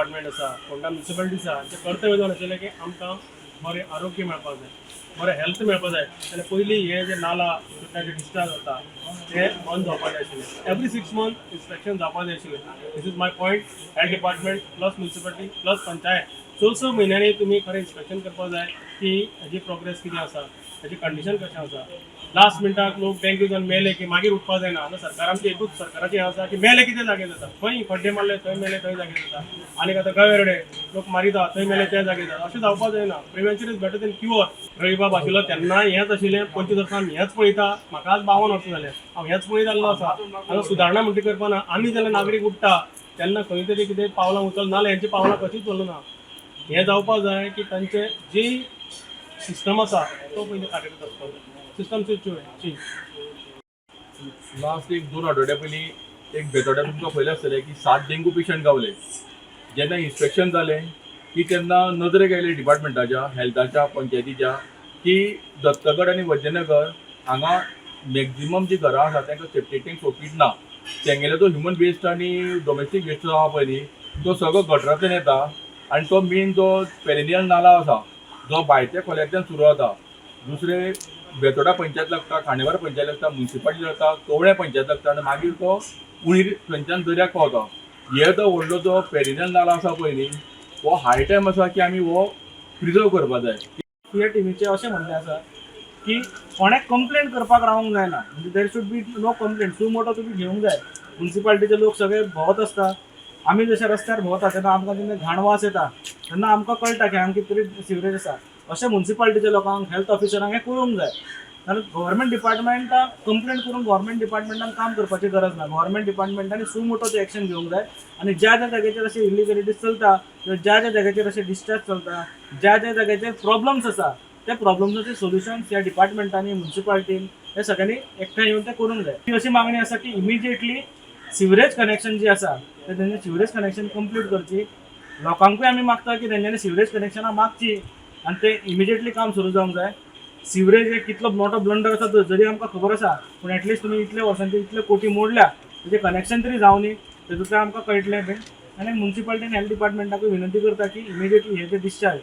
Department आसा Phonda municipality आसा ते कर्तव्य जावन आशिल्लें की आमकां बरें आरोग्य मेळपाक जाय, बरें हेल्थ मेळपाक जाय जाल्यार पयलीं हे जे नाला जे डिस्चार्ज जाता ते बंद जावपाक जाय आशिल्ले. एवरी 6 मंथ इन्स्पेक्शन जावपाक जाय आशिल्लें. This is my point. Health department plus municipality plus panchayat 4 म्हयन्यांनी तुमी खरें इन्स्पेक्शन करपाक जाय की हेजी प्रोग्रेस कितें आसा, हेजी कंडिशन कशें आसा. लास्ट मिनटाक लोक डेंग्यू जावन मेले की मागीर उठपाक जायना. आतां सरकारांची एकूच सरकाराची हें आसा की मेले कितें जागे जाता, खंय खड्डे मारले थंय मेले थंय जागे जाता. आनीक आतां गवेरडे लोक मारिता थंय मेले ते जागे जाता. अशें जावपाक जायना. Prevention is better than cure. रविबाब आशिल्लो तेन्ना हेंच आशिल्लें. 25 वर्सां आमी हेंच पळयता. म्हाका आज 52 वर्सां जाले. हांव हेंच पळयत आसलो आसा. हांगा सुदारणा म्हणटी करपाना. आमी जेन्ना नागरीक उठ्ठा तेन्ना खंय तरी कितें पावलां उचल नाल्यार हेंची पावलां कशींच उचलना. हें जावपाक जाय की तांचे जी सिस्टम आसा तो पयलीं कार्यरत आसपाक जाय. System change. लास्ट एक 2 आठवड्या पयलीं एक बेतोड्या तुमकां पयलें आसतलें की 7 डेंगू पेशंट गावले. जेन्ना इन्स्पेक्शन जालें की तेन्ना नदरेक आयले डिपार्टमेंटाच्या हेल्थाच्या पंचायतीच्या की दत्तगड आनी वैद्यनगर हांगा मॅक्झिमम जी घरां आसा तांकां सेफ्टी टँक सोफीट ना. तेंगेलो जो ह्युमन वेस्ट आनी डोमेस्टीक वेस्ट जो आहा पळय न्ही तो सगळो गटरांतल्यान येता आनी तो मेन जो पेरेनियल नाला आसा जो भायच्या खोल्यांतल्यान सुरू जाता. दुसरे बेतोडा पंचायत लागता, खांडेवार पंचायत लागता, म्युनिसिपालिटी लागता, कवळ्या पंचायत लागता आनी मागीर तो उणीर थंयच्यान दर्याक पावता. हे जो व्हडलो जो पेरेनियल नाला आसा पळय न्ही हो हाय टायम आसा की आमी हो प्रिजर्व करपाक जाय. ह्या टिमीचे अशें म्हणणें आसा की कोणें कंप्लेंट करपाक रावंक जायना. म्हणजे there should be no complaint. Suo motu तुमी घेवंक जाय. म्युनिसिपालिटीचे लोक सगळे भोंवत आसता. आमी जशे रस्त्यार भोंवता तेन्ना आमकां जेन्ना घाण वास येता तेन्ना आमकां कळटा की हांगा कितें तरी सिवरेज आसा. अशें म्युनिसिपालिटीच्या लोकांक हेल्थ ऑफिसरांक हें कळूंक जाय. कारण गव्हर्मेंट डिपार्टमेंटाक कंप्लेंट करून गव्हर्मेंट डिपार्टमेंटान काम करपाची गरज ना. गव्हर्मेंट डिपार्टमेंटांनी सुमोटो ते एक्शन घेवंक जाय आनी ज्या ज्या जाग्याचेर अशे इलिगलिटीज चलता किंवा ज्या ज्या जाग्याचेर अशे डिस्चार्ज चलता, ज्या ज्या जाग्याचेर प्रॉब्लम्स आसा त्या प्रॉब्लम्साचे सोल्युशन्स ह्या डिपार्टमेंटांनी म्युनिसिपालिटीन हे सगळ्यांनी एकठांय येवन ते करूंक जाय. ही अशी मागणी आसा की इमिजिएटली सिवरेज कनेक्शन जी आसा ते तेंचे सिवरेज कनेक्शन कंप्लीट करची. लोकांकूय आमी मागता की तेंच्यांनी सिवरेज कनेक्शनां मागची आनी ते इमिजिएटली काम सुरू जावंक जाय. सिवरेज एक कितलो मोठो ब्लंडर आसा तो जरी आमकां खबर आसा पूण एटलिस्ट तुमी इतल्या वर्सांचे इतले कोटी मोडल्या तेजें कनेक्शन तरी जावं न्ही तेतूंतल्यान आमकां कळटलें बीन. आनी म्युनिसिपालिटी आनी हेल्थ डिपार्टमेंटाकूय विनंती करता की इमिजिएटली हे जे डिस्चार्ज